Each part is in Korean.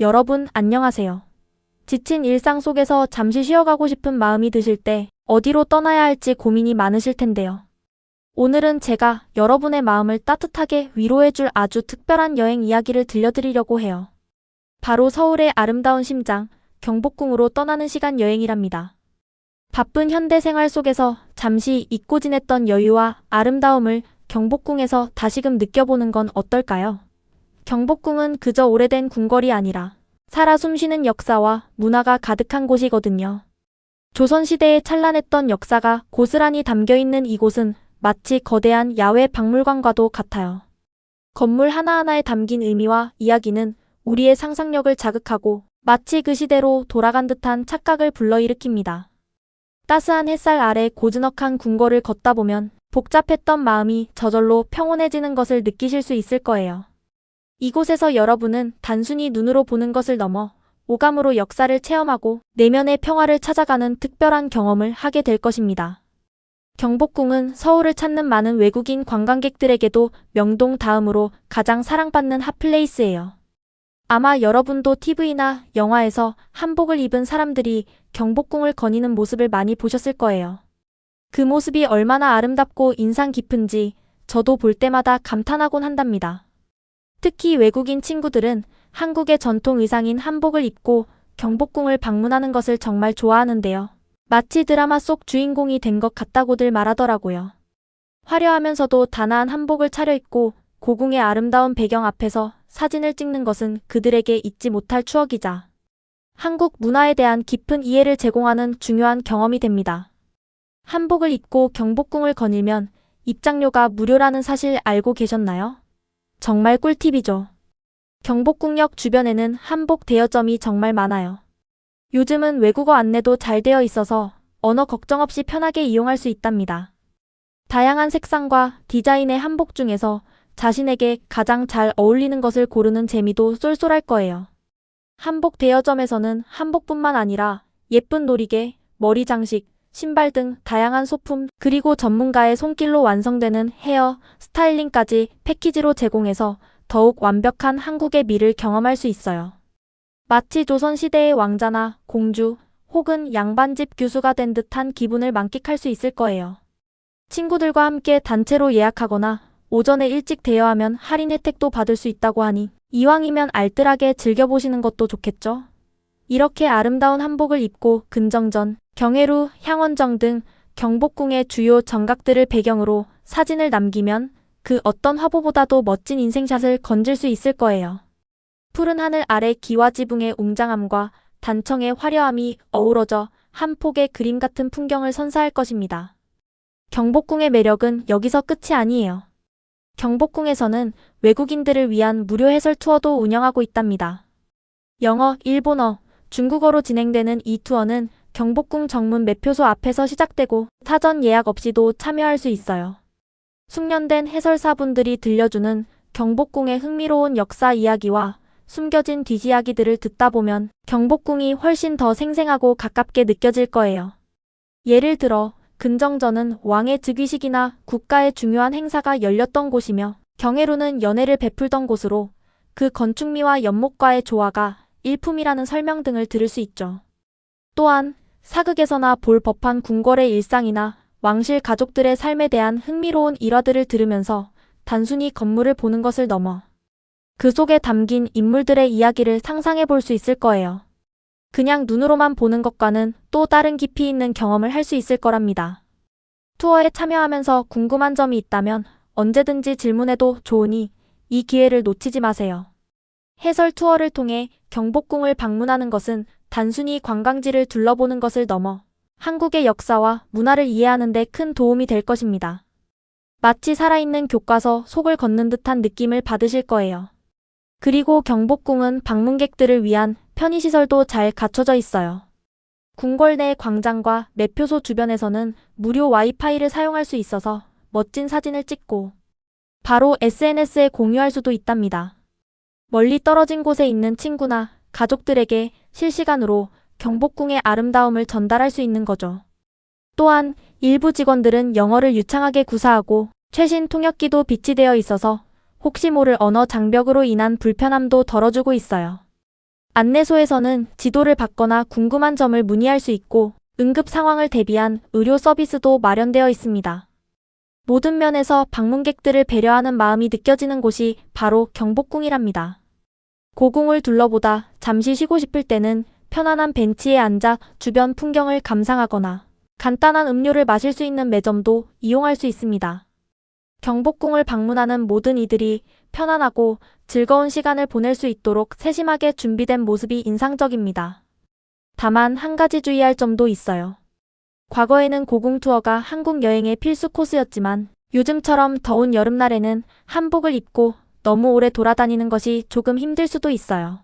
여러분 안녕하세요. 지친 일상 속에서 잠시 쉬어가고 싶은 마음이 드실 때 어디로 떠나야 할지 고민이 많으실 텐데요. 오늘은 제가 여러분의 마음을 따뜻하게 위로해줄 아주 특별한 여행 이야기를 들려드리려고 해요. 바로 서울의 아름다운 심장, 경복궁으로 떠나는 시간 여행이랍니다. 바쁜 현대 생활 속에서 잠시 잊고 지냈던 여유와 아름다움을 경복궁에서 다시금 느껴보는 건 어떨까요? 경복궁은 그저 오래된 궁궐이 아니라 살아 숨쉬는 역사와 문화가 가득한 곳이거든요. 조선시대에 찬란했던 역사가 고스란히 담겨있는 이곳은 마치 거대한 야외 박물관과도 같아요. 건물 하나하나에 담긴 의미와 이야기는 우리의 상상력을 자극하고 마치 그 시대로 돌아간 듯한 착각을 불러일으킵니다. 따스한 햇살 아래 고즈넉한 궁궐을 걷다 보면 복잡했던 마음이 저절로 평온해지는 것을 느끼실 수 있을 거예요. 이곳에서 여러분은 단순히 눈으로 보는 것을 넘어 오감으로 역사를 체험하고 내면의 평화를 찾아가는 특별한 경험을 하게 될 것입니다. 경복궁은 서울을 찾는 많은 외국인 관광객들에게도 명동 다음으로 가장 사랑받는 핫플레이스예요. 아마 여러분도 TV나 영화에서 한복을 입은 사람들이 경복궁을 거니는 모습을 많이 보셨을 거예요. 그 모습이 얼마나 아름답고 인상 깊은지 저도 볼 때마다 감탄하곤 한답니다. 특히 외국인 친구들은 한국의 전통 의상인 한복을 입고 경복궁을 방문하는 것을 정말 좋아하는데요. 마치 드라마 속 주인공이 된 것 같다고들 말하더라고요. 화려하면서도 단아한 한복을 차려입고 고궁의 아름다운 배경 앞에서 사진을 찍는 것은 그들에게 잊지 못할 추억이자 한국 문화에 대한 깊은 이해를 제공하는 중요한 경험이 됩니다. 한복을 입고 경복궁을 거닐면 입장료가 무료라는 사실 알고 계셨나요? 정말 꿀팁이죠. 경복궁역 주변에는 한복 대여점이 정말 많아요. 요즘은 외국어 안내도 잘 되어 있어서 언어 걱정 없이 편하게 이용할 수 있답니다. 다양한 색상과 디자인의 한복 중에서 자신에게 가장 잘 어울리는 것을 고르는 재미도 쏠쏠할 거예요. 한복 대여점에서는 한복뿐만 아니라 예쁜 놀이개, 머리 장식, 신발 등 다양한 소품, 그리고 전문가의 손길로 완성되는 헤어, 스타일링까지 패키지로 제공해서 더욱 완벽한 한국의 미를 경험할 수 있어요. 마치 조선시대의 왕자나 공주 혹은 양반집 교수가 된 듯한 기분을 만끽할 수 있을 거예요. 친구들과 함께 단체로 예약하거나 오전에 일찍 대여하면 할인 혜택도 받을 수 있다고 하니 이왕이면 알뜰하게 즐겨보시는 것도 좋겠죠? 이렇게 아름다운 한복을 입고 근정전, 경회루, 향원정 등 경복궁의 주요 정각들을 배경으로 사진을 남기면 그 어떤 화보보다도 멋진 인생샷을 건질 수 있을 거예요. 푸른 하늘 아래 기와지붕의 웅장함과 단청의 화려함이 어우러져 한 폭의 그림 같은 풍경을 선사할 것입니다. 경복궁의 매력은 여기서 끝이 아니에요. 경복궁에서는 외국인들을 위한 무료 해설 투어도 운영하고 있답니다. 영어, 일본어, 중국어로 진행되는 이 투어는 경복궁 정문 매표소 앞에서 시작되고 사전 예약 없이도 참여할 수 있어요. 숙련된 해설사분들이 들려주는 경복궁의 흥미로운 역사 이야기와 숨겨진 뒷이야기들을 듣다 보면 경복궁이 훨씬 더 생생하고 가깝게 느껴질 거예요. 예를 들어 근정전은 왕의 즉위식이나 국가의 중요한 행사가 열렸던 곳이며 경회루는 연회를 베풀던 곳으로 그 건축미와 연못과의 조화가 일품이라는 설명 등을 들을 수 있죠. 또한 사극에서나 볼 법한 궁궐의 일상이나 왕실 가족들의 삶에 대한 흥미로운 일화들을 들으면서 단순히 건물을 보는 것을 넘어 그 속에 담긴 인물들의 이야기를 상상해 볼 수 있을 거예요. 그냥 눈으로만 보는 것과는 또 다른 깊이 있는 경험을 할 수 있을 거랍니다. 투어에 참여하면서 궁금한 점이 있다면 언제든지 질문해도 좋으니 이 기회를 놓치지 마세요. 해설 투어를 통해 경복궁을 방문하는 것은 단순히 관광지를 둘러보는 것을 넘어 한국의 역사와 문화를 이해하는 데 큰 도움이 될 것입니다. 마치 살아있는 교과서 속을 걷는 듯한 느낌을 받으실 거예요. 그리고 경복궁은 방문객들을 위한 편의시설도 잘 갖춰져 있어요. 궁궐 내 광장과 매표소 주변에서는 무료 와이파이를 사용할 수 있어서 멋진 사진을 찍고 바로 SNS에 공유할 수도 있답니다. 멀리 떨어진 곳에 있는 친구나 가족들에게 실시간으로 경복궁의 아름다움을 전달할 수 있는 거죠. 또한 일부 직원들은 영어를 유창하게 구사하고 최신 통역기도 비치되어 있어서 혹시 모를 언어 장벽으로 인한 불편함도 덜어주고 있어요. 안내소에서는 지도를 받거나 궁금한 점을 문의할 수 있고 응급 상황을 대비한 의료 서비스도 마련되어 있습니다. 모든 면에서 방문객들을 배려하는 마음이 느껴지는 곳이 바로 경복궁이랍니다. 고궁을 둘러보다 잠시 쉬고 싶을 때는 편안한 벤치에 앉아 주변 풍경을 감상하거나 간단한 음료를 마실 수 있는 매점도 이용할 수 있습니다. 경복궁을 방문하는 모든 이들이 편안하고 즐거운 시간을 보낼 수 있도록 세심하게 준비된 모습이 인상적입니다. 다만 한 가지 주의할 점도 있어요. 과거에는 고궁 투어가 한국 여행의 필수 코스였지만 요즘처럼 더운 여름날에는 한복을 입고 너무 오래 돌아다니는 것이 조금 힘들 수도 있어요.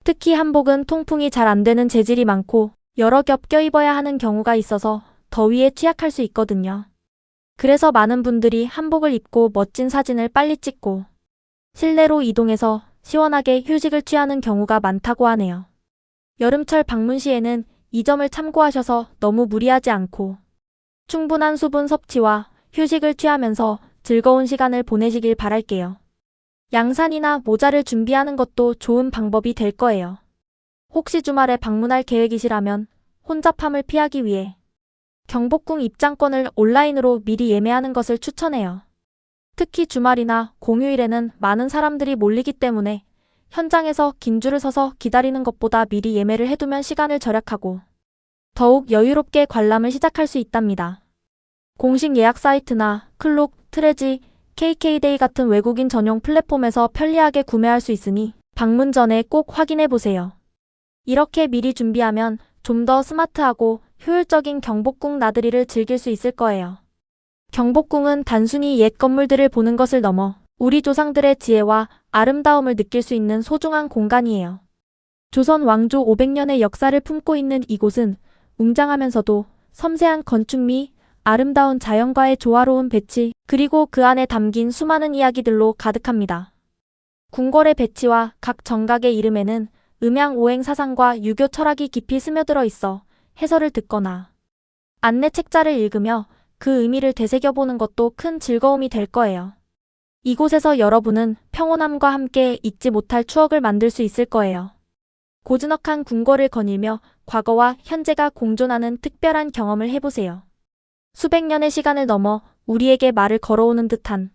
특히 한복은 통풍이 잘 안 되는 재질이 많고 여러 겹 껴입어야 하는 경우가 있어서 더위에 취약할 수 있거든요. 그래서 많은 분들이 한복을 입고 멋진 사진을 빨리 찍고 실내로 이동해서 시원하게 휴식을 취하는 경우가 많다고 하네요. 여름철 방문 시에는 이 점을 참고하셔서 너무 무리하지 않고 충분한 수분 섭취와 휴식을 취하면서 즐거운 시간을 보내시길 바랄게요. 양산이나 모자를 준비하는 것도 좋은 방법이 될 거예요. 혹시 주말에 방문할 계획이시라면 혼잡함을 피하기 위해 경복궁 입장권을 온라인으로 미리 예매하는 것을 추천해요. 특히 주말이나 공휴일에는 많은 사람들이 몰리기 때문에 현장에서 긴 줄을 서서 기다리는 것보다 미리 예매를 해두면 시간을 절약하고 더욱 여유롭게 관람을 시작할 수 있답니다. 공식 예약 사이트나 클록, 트레지, KK데이 같은 외국인 전용 플랫폼에서 편리하게 구매할 수 있으니 방문 전에 꼭 확인해 보세요. 이렇게 미리 준비하면 좀 더 스마트하고 효율적인 경복궁 나들이를 즐길 수 있을 거예요. 경복궁은 단순히 옛 건물들을 보는 것을 넘어 우리 조상들의 지혜와 아름다움을 느낄 수 있는 소중한 공간이에요. 조선 왕조 500년의 역사를 품고 있는 이곳은 웅장하면서도 섬세한 건축미, 아름다운 자연과의 조화로운 배치, 그리고 그 안에 담긴 수많은 이야기들로 가득합니다. 궁궐의 배치와 각 정각의 이름에는 음양오행 사상과 유교 철학이 깊이 스며들어 있어 해설을 듣거나 안내 책자를 읽으며 그 의미를 되새겨보는 것도 큰 즐거움이 될 거예요. 이곳에서 여러분은 평온함과 함께 잊지 못할 추억을 만들 수 있을 거예요. 고즈넉한 궁궐을 거닐며 과거와 현재가 공존하는 특별한 경험을 해보세요. 수백 년의 시간을 넘어 우리에게 말을 걸어오는 듯한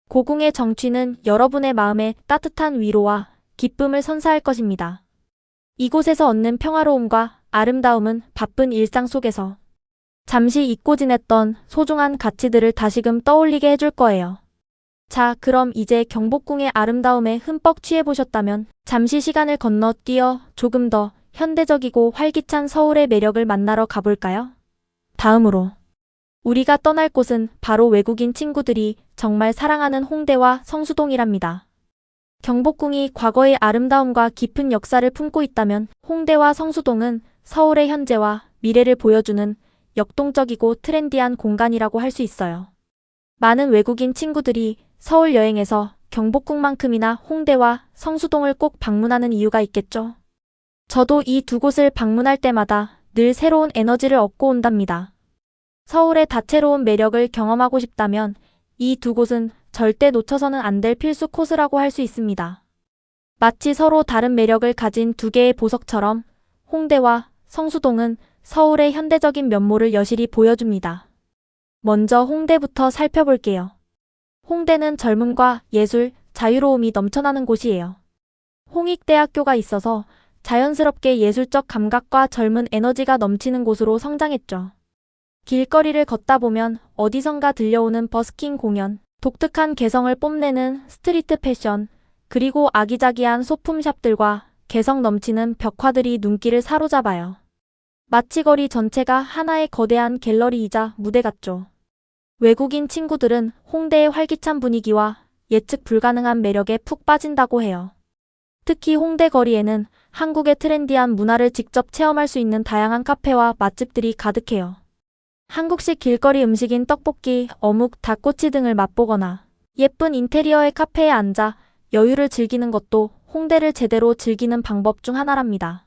고궁의 정취는 여러분의 마음에 따뜻한 위로와 기쁨을 선사할 것입니다. 이곳에서 얻는 평화로움과 아름다움은 바쁜 일상 속에서 잠시 잊고 지냈던 소중한 가치들을 다시금 떠올리게 해줄 거예요. 자, 그럼 이제 경복궁의 아름다움에 흠뻑 취해보셨다면 잠시 시간을 건너뛰어 조금 더 현대적이고 활기찬 서울의 매력을 만나러 가볼까요? 다음으로 우리가 떠날 곳은 바로 외국인 친구들이 정말 사랑하는 홍대와 성수동이랍니다. 경복궁이 과거의 아름다움과 깊은 역사를 품고 있다면 홍대와 성수동은 서울의 현재와 미래를 보여주는 역동적이고 트렌디한 공간이라고 할 수 있어요. 많은 외국인 친구들이 서울 여행에서 경복궁만큼이나 홍대와 성수동을 꼭 방문하는 이유가 있겠죠. 저도 이 두 곳을 방문할 때마다 늘 새로운 에너지를 얻고 온답니다. 서울의 다채로운 매력을 경험하고 싶다면 이 두 곳은 절대 놓쳐서는 안 될 필수 코스라고 할 수 있습니다. 마치 서로 다른 매력을 가진 두 개의 보석처럼 홍대와 성수동은 서울의 현대적인 면모를 여실히 보여줍니다. 먼저 홍대부터 살펴볼게요. 홍대는 젊음과 예술, 자유로움이 넘쳐나는 곳이에요. 홍익대학교가 있어서 자연스럽게 예술적 감각과 젊은 에너지가 넘치는 곳으로 성장했죠. 길거리를 걷다 보면 어디선가 들려오는 버스킹 공연, 독특한 개성을 뽐내는 스트리트 패션, 그리고 아기자기한 소품샵들과 개성 넘치는 벽화들이 눈길을 사로잡아요. 마치 거리 전체가 하나의 거대한 갤러리이자 무대 같죠. 외국인 친구들은 홍대의 활기찬 분위기와 예측 불가능한 매력에 푹 빠진다고 해요. 특히 홍대 거리에는 한국의 트렌디한 문화를 직접 체험할 수 있는 다양한 카페와 맛집들이 가득해요. 한국식 길거리 음식인 떡볶이, 어묵, 닭꼬치 등을 맛보거나 예쁜 인테리어의 카페에 앉아 여유를 즐기는 것도 홍대를 제대로 즐기는 방법 중 하나랍니다.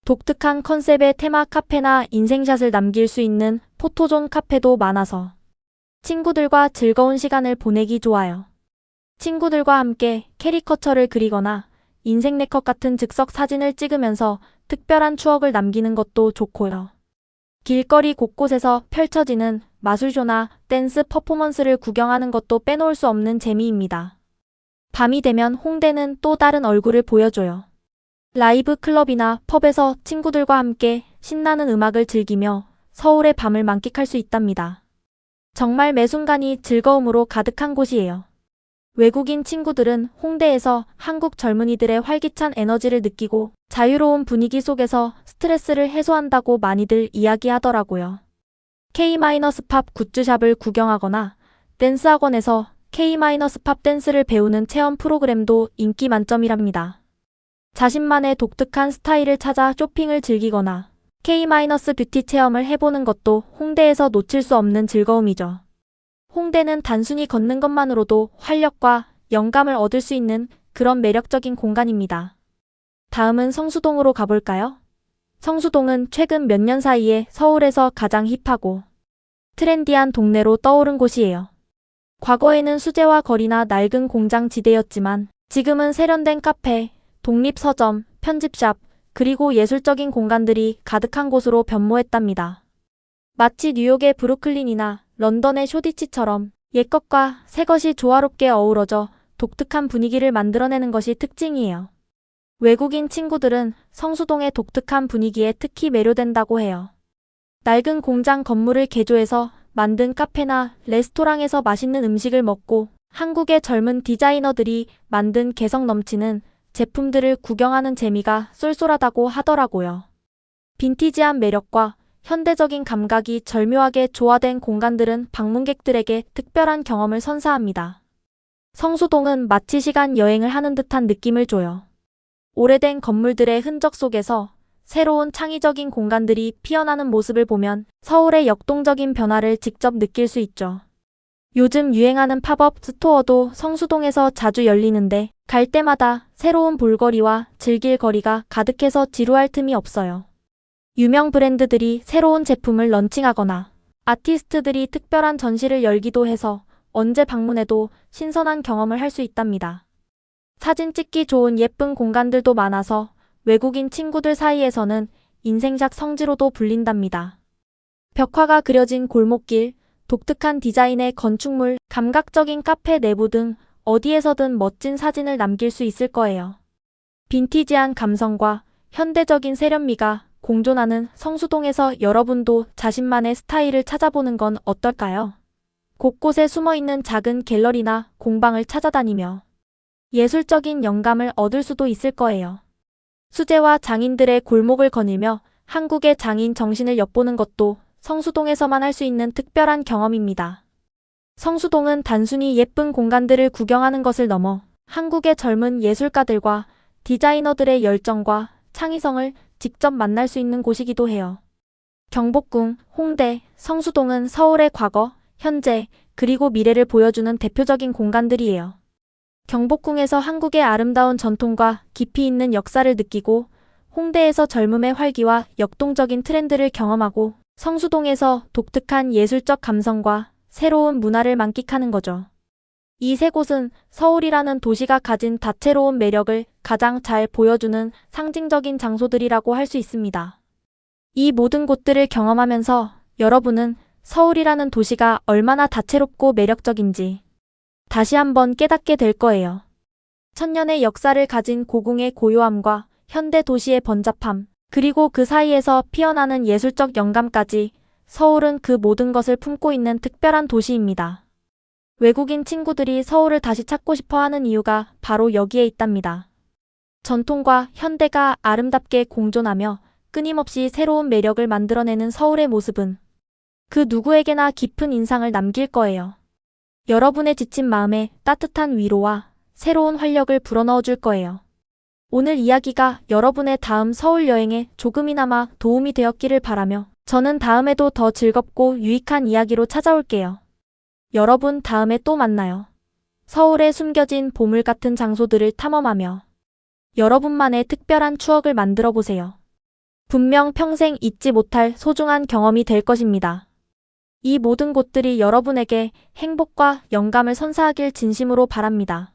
독특한 컨셉의 테마 카페나 인생샷을 남길 수 있는 포토존 카페도 많아서 친구들과 즐거운 시간을 보내기 좋아요. 친구들과 함께 캐리커처를 그리거나 인생 네컷 같은 즉석 사진을 찍으면서 특별한 추억을 남기는 것도 좋고요. 길거리 곳곳에서 펼쳐지는 마술쇼나 댄스 퍼포먼스를 구경하는 것도 빼놓을 수 없는 재미입니다. 밤이 되면 홍대는 또 다른 얼굴을 보여줘요. 라이브 클럽이나 펍에서 친구들과 함께 신나는 음악을 즐기며 서울의 밤을 만끽할 수 있답니다. 정말 매 순간이 즐거움으로 가득한 곳이에요. 외국인 친구들은 홍대에서 한국 젊은이들의 활기찬 에너지를 느끼고 자유로운 분위기 속에서 스트레스를 해소한다고 많이들 이야기하더라고요. K-팝 굿즈샵을 구경하거나 댄스 학원에서 K-팝 댄스를 배우는 체험 프로그램도 인기 만점이랍니다. 자신만의 독특한 스타일을 찾아 쇼핑을 즐기거나 K-뷰티 체험을 해보는 것도 홍대에서 놓칠 수 없는 즐거움이죠. 홍대는 단순히 걷는 것만으로도 활력과 영감을 얻을 수 있는 그런 매력적인 공간입니다. 다음은 성수동으로 가볼까요? 성수동은 최근 몇 년 사이에 서울에서 가장 힙하고 트렌디한 동네로 떠오른 곳이에요. 과거에는 수제화 거리나 낡은 공장 지대였지만 지금은 세련된 카페, 독립서점, 편집샵, 그리고 예술적인 공간들이 가득한 곳으로 변모했답니다. 마치 뉴욕의 브루클린이나 런던의 쇼디치처럼 옛것과 새것이 조화롭게 어우러져 독특한 분위기를 만들어내는 것이 특징이에요. 외국인 친구들은 성수동의 독특한 분위기에 특히 매료된다고 해요. 낡은 공장 건물을 개조해서 만든 카페나 레스토랑에서 맛있는 음식을 먹고 한국의 젊은 디자이너들이 만든 개성 넘치는 제품들을 구경하는 재미가 쏠쏠하다고 하더라고요. 빈티지한 매력과 현대적인 감각이 절묘하게 조화된 공간들은 방문객들에게 특별한 경험을 선사합니다. 성수동은 마치 시간 여행을 하는 듯한 느낌을 줘요. 오래된 건물들의 흔적 속에서 새로운 창의적인 공간들이 피어나는 모습을 보면 서울의 역동적인 변화를 직접 느낄 수 있죠. 요즘 유행하는 팝업 스토어도 성수동에서 자주 열리는데 갈 때마다 새로운 볼거리와 즐길 거리가 가득해서 지루할 틈이 없어요. 유명 브랜드들이 새로운 제품을 런칭하거나 아티스트들이 특별한 전시를 열기도 해서 언제 방문해도 신선한 경험을 할 수 있답니다. 사진 찍기 좋은 예쁜 공간들도 많아서 외국인 친구들 사이에서는 인생샷 성지로도 불린답니다. 벽화가 그려진 골목길, 독특한 디자인의 건축물, 감각적인 카페 내부 등 어디에서든 멋진 사진을 남길 수 있을 거예요. 빈티지한 감성과 현대적인 세련미가 공존하는 성수동에서 여러분도 자신만의 스타일을 찾아보는 건 어떨까요? 곳곳에 숨어있는 작은 갤러리나 공방을 찾아다니며 예술적인 영감을 얻을 수도 있을 거예요. 수제화 장인들의 골목을 거닐며 한국의 장인 정신을 엿보는 것도 성수동에서만 할 수 있는 특별한 경험입니다. 성수동은 단순히 예쁜 공간들을 구경하는 것을 넘어 한국의 젊은 예술가들과 디자이너들의 열정과 창의성을 직접 만날 수 있는 곳이기도 해요. 경복궁, 홍대, 성수동은 서울의 과거, 현재, 그리고 미래를 보여주는 대표적인 공간들이에요. 경복궁에서 한국의 아름다운 전통과 깊이 있는 역사를 느끼고 홍대에서 젊음의 활기와 역동적인 트렌드를 경험하고 성수동에서 독특한 예술적 감성과 새로운 문화를 만끽하는 거죠. 이 세 곳은 서울이라는 도시가 가진 다채로운 매력을 가장 잘 보여주는 상징적인 장소들이라고 할 수 있습니다. 이 모든 곳들을 경험하면서 여러분은 서울이라는 도시가 얼마나 다채롭고 매력적인지 다시 한번 깨닫게 될 거예요. 천년의 역사를 가진 고궁의 고요함과 현대 도시의 번잡함, 그리고 그 사이에서 피어나는 예술적 영감까지 서울은 그 모든 것을 품고 있는 특별한 도시입니다. 외국인 친구들이 서울을 다시 찾고 싶어 하는 이유가 바로 여기에 있답니다. 전통과 현대가 아름답게 공존하며 끊임없이 새로운 매력을 만들어내는 서울의 모습은 그 누구에게나 깊은 인상을 남길 거예요. 여러분의 지친 마음에 따뜻한 위로와 새로운 활력을 불어넣어 줄 거예요. 오늘 이야기가 여러분의 다음 서울 여행에 조금이나마 도움이 되었기를 바라며 저는 다음에도 더 즐겁고 유익한 이야기로 찾아올게요. 여러분 다음에 또 만나요. 서울에 숨겨진 보물 같은 장소들을 탐험하며 여러분만의 특별한 추억을 만들어 보세요. 분명 평생 잊지 못할 소중한 경험이 될 것입니다. 이 모든 곳들이 여러분에게 행복과 영감을 선사하길 진심으로 바랍니다.